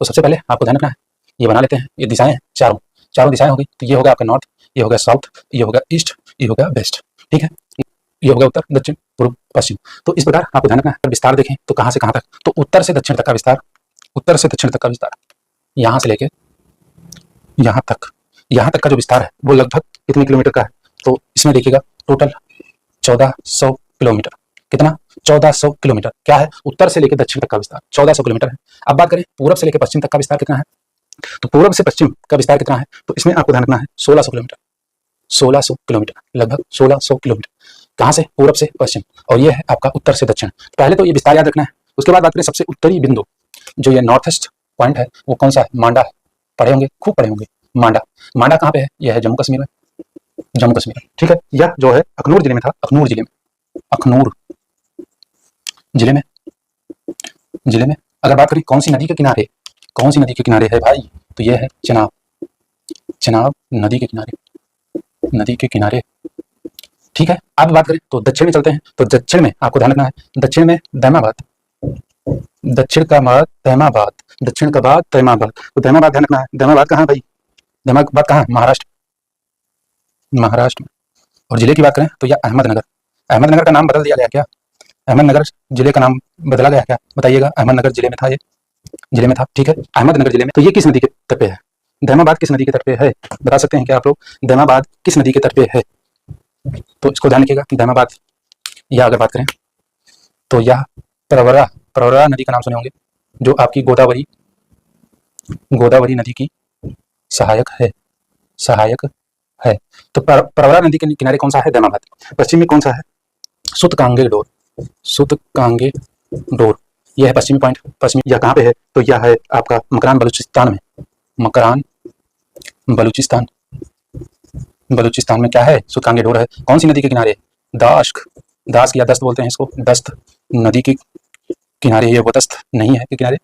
तो सबसे पहले आपको ध्यान रखना है, ये बना लेते हैं, ये दिशाएं हैं चारों, चारों दिशाएं हो गई। तो ये हो गया आपका नॉर्थ, ये हो गया साउथ, ये हो गया ईस्ट, ये हो गया वेस्ट। ठीक है, ये हो गया उत्तर, दक्षिण, पूर्व, पश्चिम। तो इस प्रकार आपको ध्यान रखना है। विस्तार देखें तो कहाँ से कहाँ तक, तो उत्तर से दक्षिण तक का विस्तार, उत्तर से दक्षिण तक का विस्तार, यहाँ से लेके यहाँ तक का जो विस्तार है वो लगभग कितने किलोमीटर का है, तो इसमें देखिएगा टोटल 1400 किलोमीटर। कितना? 1400 किलोमीटर। क्या है? उत्तर से लेकर दक्षिण तक का विस्तार 1400 किलोमीटर है। अब बात करें पूरब से लेकर पश्चिम तक का विस्तार कितना है, तो पूरब से पश्चिम का विस्तार कितना है, तो इसमें आपको ध्यान रखना है 1600 किलोमीटर। 1600 किलोमीटर, लगभग 1600 किलोमीटर। कहाँ से? पूरब से पश्चिम। और ये है आपका उत्तर से दक्षिण। पहले तो ये विस्तार याद रखना है। उसके बाद बात करें सबसे उत्तरी बिंदु, जो ये नॉर्थ ईस्ट पॉइंट है वो कौन सा है? मांडा है। पढ़े होंगे, खूब पढ़े होंगे। मांडा, मांडा कहाँ पे है? यह है जम्मू कश्मीर में, जम्मू कश्मीर। ठीक है, यह जो है अखनूर जिले में था, अखनूर जिले में, अखनूर जिले में। अगर बात करें कौन सी नदी के किनारे, कौन सी नदी के किनारे है भाई, तो यह है चेनाब, चेनाब नदी के किनारे, नदी के किनारे। ठीक है, अब बात करें तो दक्षिण में चलते हैं। तो दक्षिण में आपको ध्यान रखना है, दक्षिण में दैमाबाद, दक्षिण का बाद तैमाबाद, दक्षिण का बाद तैमाबाद। तो दैमाबाद ध्यान रखना है। दैमाबाद कहाँ भाई? दैमाबाद कहाँ? महाराष्ट्र, महाराष्ट्र में। और जिले की बात करें तो यह अहमदनगर, अहमदनगर का नाम बदल दिया गया क्या? अहमदनगर जिले का नाम बदला गया क्या? बताइएगा। अहमदनगर जिले में था, ये जिले में था। ठीक है, अहमदनगर जिले में। तो ये किस नदी के तट पे है? दैमाबाद किस नदी के तट पे है? बता सकते हैं क्या आप लोग? दैमाबाद किस नदी के तट पे है? तो इसको ध्यान रखिएगा, दैमाबाद। या अगर बात करें तो यह प्रवरा, प्रवरा नदी का नाम सुने होंगे, जो आपकी गोदावरी, गोदावरी नदी की सहायक है, सहायक है। तो प्रवरा नदी के किनारे कौन सा है? दैमाबाद। पश्चिम में कौन सा है? सुतकांगे डोर, सुतकांगे डोर। यह है पश्चिमी पॉइंट। पश्चिमी यह कहाँ पे है? तो यह है आपका मकरान बलूचिस्तान में, मकरान बलूचिस्तान, बलूचिस्तान में क्या है? सुतकांगे डोर है। कौन सी नदी के किनारे? दाश्क, दाश्क या दस्त बोलते हैं इसको, दस्त नदी के किनारे। ये वो दस्त नहीं है के किनारे।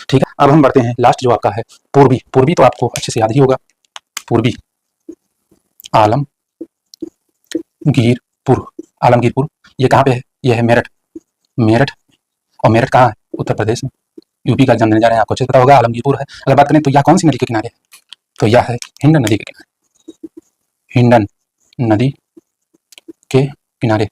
ठीक है, अब हम बढ़ते हैं लास्ट जो आपका है पूर्वी। पूर्वी तो आपको अच्छे से याद ही होगा, पूर्वी आलमगीरपुर, आलमगीरपुर। ये कहाँ पे है? ये है मेरठ, मेरठ। और मेरठ कहाँ है? उत्तर प्रदेश में, यूपी का जानने जा रहे हैं, आपको अच्छे पता होगा, आलमगीरपुर है। अगर बात करें तो यह कौन सी नदी के किनारे है? तो यह है हिंडन नदी के किनारे, हिंडन नदी के किनारे।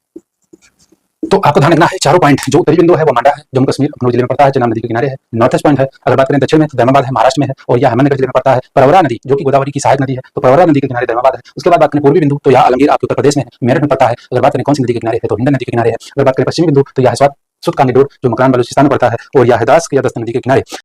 तो आपको ध्यान रखना है चारों पॉइंट। जो उत्तरी बिंदु है वो मांडा है, जम्मू कश्मीर, अखनूर जिले में पड़ता है, चेनाब नदी के किनारे है। नॉर्थ ईस्ट पॉइंट है। अगर बात करें दक्षिण में तो दैमाबाद है, महाराष्ट्र में है। और यह अहमदनगर जिले में पड़ता है। प्रवरा नदी जो कि गोदावरी की सहायक नदी है, तो प्रवरा नदी के किनारे दैमाबाद है। उसके बाद बात करें पूर्वी बिंदु तो यह आलमगीर आपके उत्तर प्रदेश में है, मेरठ में पड़ता है। अगर बात करें कौन सी नदी के किनारे है, तो हिंडन नदी के किनारे है। अगर बात करें पश्चिमी बिंदु तो यह सुतकांगे डोर जो मकरान बलूचिस्तान में पड़ता है, और यह दाश्क या दस्त नदी के किनारे।